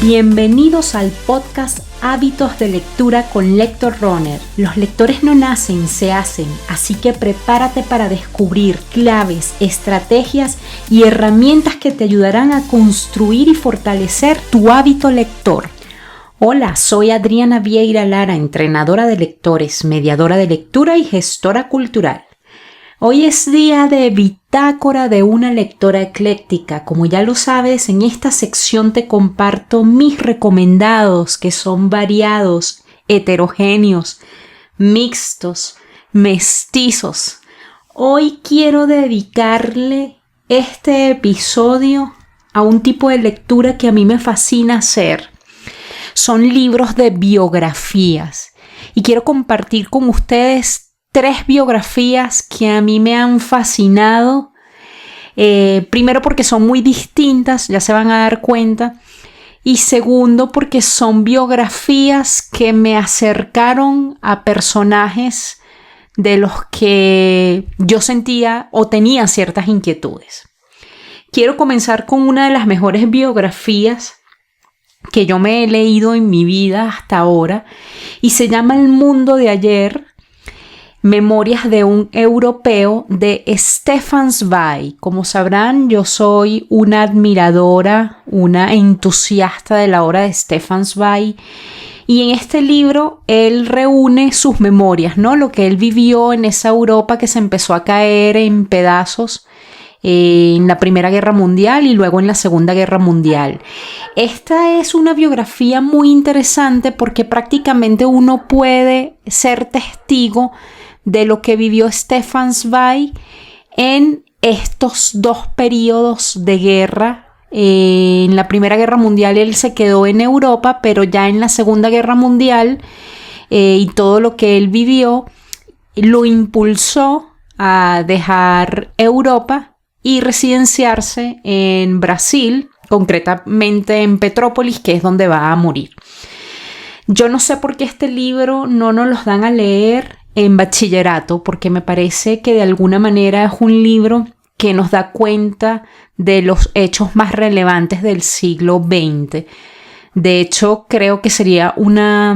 Bienvenidos al podcast Hábitos de Lectura con Lector Runner. Los lectores no nacen, se hacen, así que prepárate para descubrir claves, estrategias y herramientas que te ayudarán a construir y fortalecer tu hábito lector. Hola, soy Adriana Vieira Lara, entrenadora de lectores, mediadora de lectura y gestora cultural. Hoy es día de Bitácora de una lectora ecléctica. Como ya lo sabes, en esta sección te comparto mis recomendados, que son variados, heterogéneos, mixtos, mestizos. Hoy quiero dedicarle este episodio a un tipo de lectura que a mí me fascina hacer. Son libros de biografías y quiero compartir con ustedes 3 biografías que a mí me han fascinado. Primero porque son muy distintas, ya se van a dar cuenta. Y segundo porque son biografías que me acercaron a personajes de los que yo sentía o tenía ciertas inquietudes. Quiero comenzar con una de las mejores biografías que yo me he leído en mi vida hasta ahora y se llama El mundo de ayer. Memorias de un europeo de Stefan Zweig. Como sabrán, yo soy una admiradora, una entusiasta de la obra de Stefan Zweig. Y en este libro él reúne sus memorias, ¿no? Lo que él vivió en esa Europa que se empezó a caer en pedazos en la Primera Guerra Mundial y luego en la Segunda Guerra Mundial. Esta es una biografía muy interesante porque prácticamente uno puede ser testigo de lo que vivió Stefan Zweig en estos 2 periodos de guerra. En la Primera Guerra Mundial él se quedó en Europa, pero ya en la Segunda Guerra Mundial y todo lo que él vivió lo impulsó a dejar Europa y residenciarse en Brasil, concretamente en Petrópolis, que es donde va a morir. Yo no sé por qué este libro no nos lo dan a leer en bachillerato, porque me parece que de alguna manera es un libro que nos da cuenta de los hechos más relevantes del siglo XX. De hecho, creo que sería una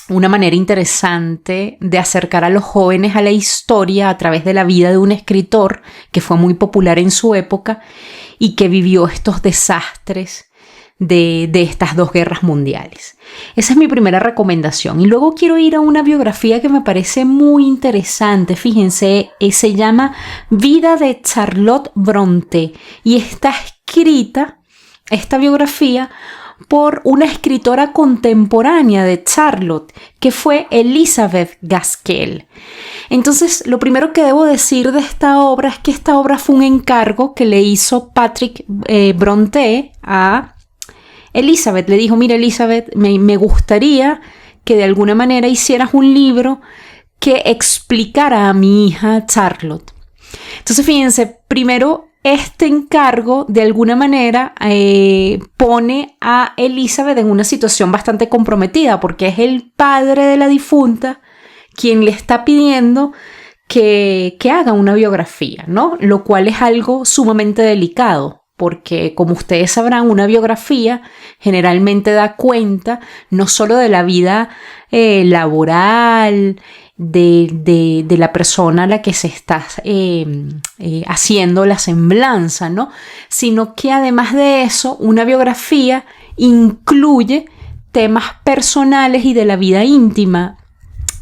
manera interesante de acercar a los jóvenes a la historia a través de la vida de un escritor que fue muy popular en su época y que vivió estos desastres de estas 2 guerras mundiales. Esa es mi primera recomendación. Y luego quiero ir a una biografía que me parece muy interesante. Fíjense, se llama Vida de Charlotte Brontë y está escrita, esta biografía, por una escritora contemporánea de Charlotte, que fue Elizabeth Gaskell. Entonces, lo primero que debo decir de esta obra es que esta obra fue un encargo que le hizo Patrick Brontë a Elizabeth. Le dijo: mira, Elizabeth, me gustaría que de alguna manera hicieras un libro que explicara a mi hija Charlotte. Entonces, fíjense, primero este encargo de alguna manera pone a Elizabeth en una situación bastante comprometida, porque es el padre de la difunta quien le está pidiendo que haga una biografía, ¿no? Lo cual es algo sumamente delicado, porque como ustedes sabrán, una biografía generalmente da cuenta no solo de la vida laboral de la persona a la que se está haciendo la semblanza, ¿no? Sino que además de eso, una biografía incluye temas personales y de la vida íntima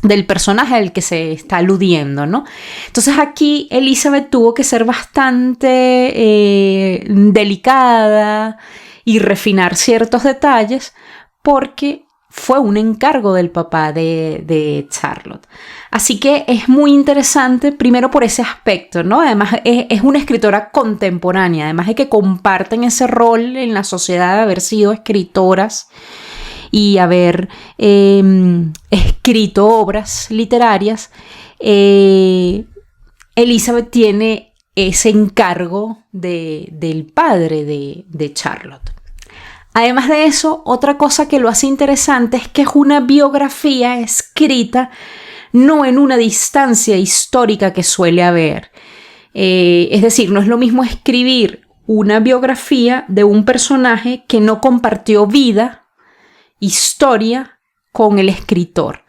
del personaje al que se está aludiendo, ¿no? Entonces aquí Elizabeth tuvo que ser bastante delicada y refinar ciertos detalles porque fue un encargo del papá de Charlotte. Así que es muy interesante, primero por ese aspecto, ¿no? Además es una escritora contemporánea, además de que comparten ese rol en la sociedad de haber sido escritoras y haber escrito obras literarias. Elizabeth tiene ese encargo del padre de Charlotte. Además de eso, otra cosa que lo hace interesante es que es una biografía escrita no en una distancia histórica que suele haber. Es decir, no es lo mismo escribir una biografía de un personaje que no compartió vida, historia con el escritor.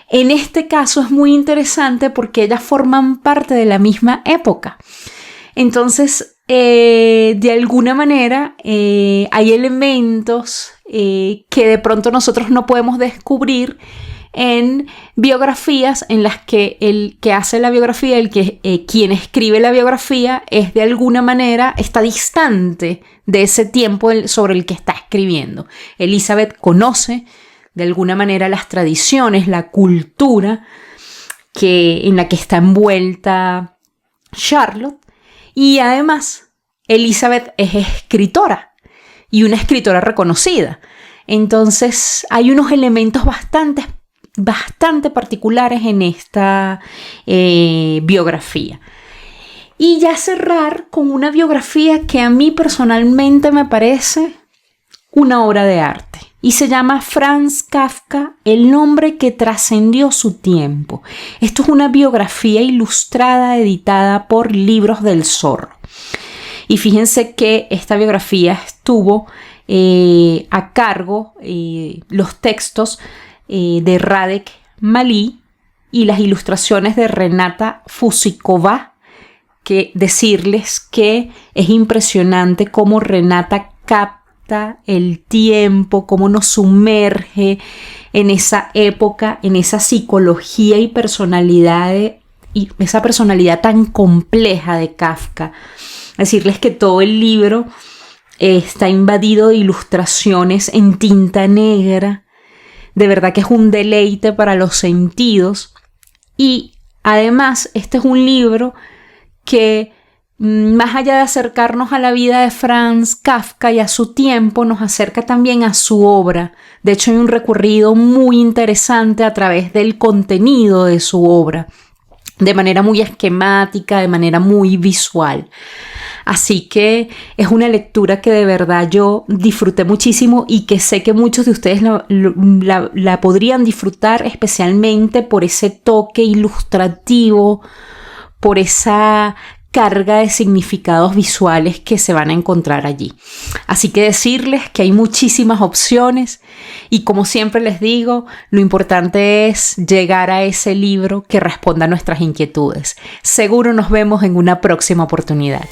En este caso es muy interesante porque ellas forman parte de la misma época. Entonces, de alguna manera, hay elementos que de pronto nosotros no podemos descubrir en biografías en las que el que hace la biografía, quien escribe la biografía, es de alguna manera, está distante de ese tiempo sobre el que está escribiendo. Elizabeth conoce de alguna manera las tradiciones, la cultura en la que está envuelta Charlotte, y además Elizabeth es escritora y una escritora reconocida. Entonces hay unos elementos bastante particulares en esta biografía. Y ya cerrar con una biografía que a mí personalmente me parece una obra de arte. Y se llama Franz Kafka, el hombre que trascendió su tiempo. Esto es una biografía ilustrada editada por Libros del Zorro. Y fíjense que esta biografía estuvo a cargo, los textos de Radek Malí y las ilustraciones de Renata Fusikova, que decirles que es impresionante cómo Renata capta el tiempo, cómo nos sumerge en esa época, en esa psicología y esa personalidad tan compleja de Kafka. Decirles que todo el libro está invadido de ilustraciones en tinta negra. De verdad que es un deleite para los sentidos. Y además, este es un libro que, más allá de acercarnos a la vida de Franz Kafka y a su tiempo, nos acerca también a su obra. De hecho, hay un recorrido muy interesante a través del contenido de su obra, de manera muy esquemática, de manera muy visual. Así que es una lectura que de verdad yo disfruté muchísimo y que sé que muchos de ustedes la podrían disfrutar, especialmente por ese toque ilustrativo, por esa carga de significados visuales que se van a encontrar allí. Así que decirles que hay muchísimas opciones y, como siempre les digo, lo importante es llegar a ese libro que responda a nuestras inquietudes. Seguro nos vemos en una próxima oportunidad.